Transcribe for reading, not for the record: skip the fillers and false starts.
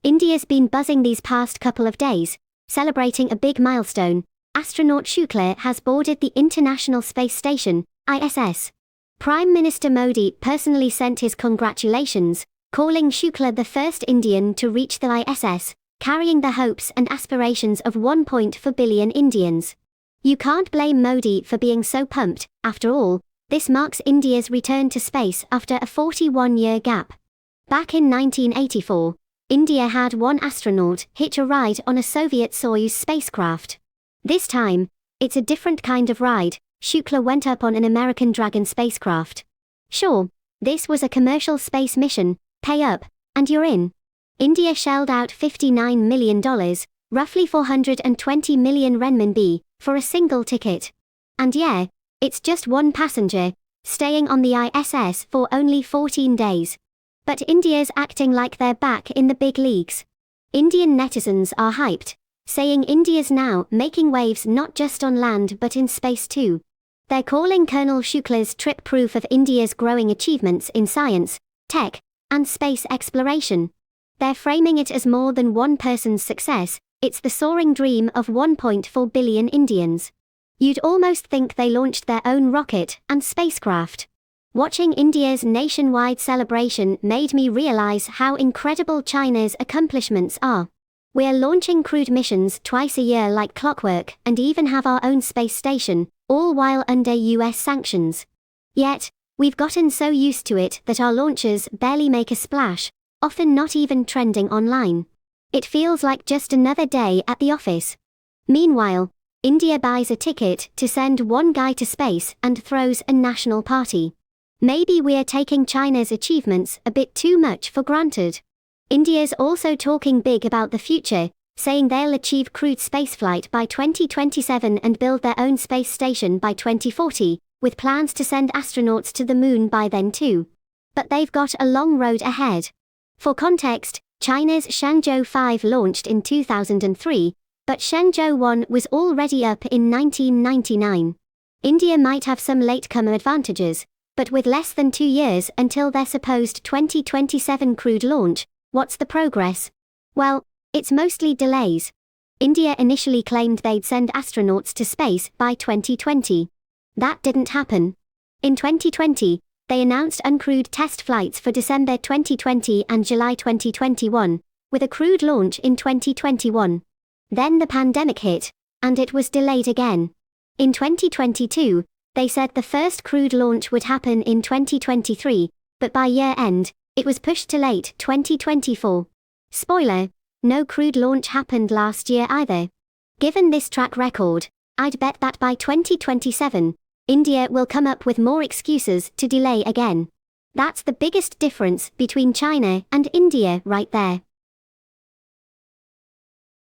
India's been buzzing these past couple of days, celebrating a big milestone. Astronaut Shukla has boarded the International Space Station, ISS. Prime Minister Modi personally sent his congratulations, calling Shukla the first Indian to reach the ISS, carrying the hopes and aspirations of 1.4 billion Indians. You can't blame Modi for being so pumped. After all, this marks India's return to space after a 41-year gap. Back in 1984, India had one astronaut hitch a ride on a Soviet Soyuz spacecraft. This time, it's a different kind of ride. Shukla went up on an American Dragon spacecraft. Sure, this was a commercial space mission, pay up, and you're in. India shelled out $59 million, roughly 420 million renminbi, for a single ticket. And yeah, it's just one passenger, staying on the ISS for only 14 days. But India's acting like they're back in the big leagues. Indian netizens are hyped, saying India's now making waves not just on land but in space too. They're calling Colonel Shukla's trip proof of India's growing achievements in science, tech, and space exploration. They're framing it as more than one person's success. It's the soaring dream of 1.4 billion Indians. You'd almost think they launched their own rocket and spacecraft. Watching India's nationwide celebration made me realize how incredible China's accomplishments are. We're launching crewed missions twice a year like clockwork and even have our own space station, all while under US sanctions. Yet, we've gotten so used to it that our launches barely make a splash, often not even trending online. It feels like just another day at the office. Meanwhile, India buys a ticket to send one guy to space and throws a national party. Maybe we're taking China's achievements a bit too much for granted. India's also talking big about the future, saying they'll achieve crewed spaceflight by 2027 and build their own space station by 2040, with plans to send astronauts to the moon by then too. But they've got a long road ahead. For context, China's Shenzhou 5 launched in 2003, but Shenzhou 1 was already up in 1999. India might have some latecomer advantages, but with less than 2 years until their supposed 2027 crewed launch, what's the progress? Well, it's mostly delays. India initially claimed they'd send astronauts to space by 2020. That didn't happen. In 2020, they announced uncrewed test flights for December 2020 and July 2021, with a crewed launch in 2021. Then the pandemic hit, and it was delayed again. In 2022, they said the first crewed launch would happen in 2023, but by year-end, it was pushed to late 2024. Spoiler, no crewed launch happened last year either. Given this track record, I'd bet that by 2027, India will come up with more excuses to delay again. That's the biggest difference between China and India right there.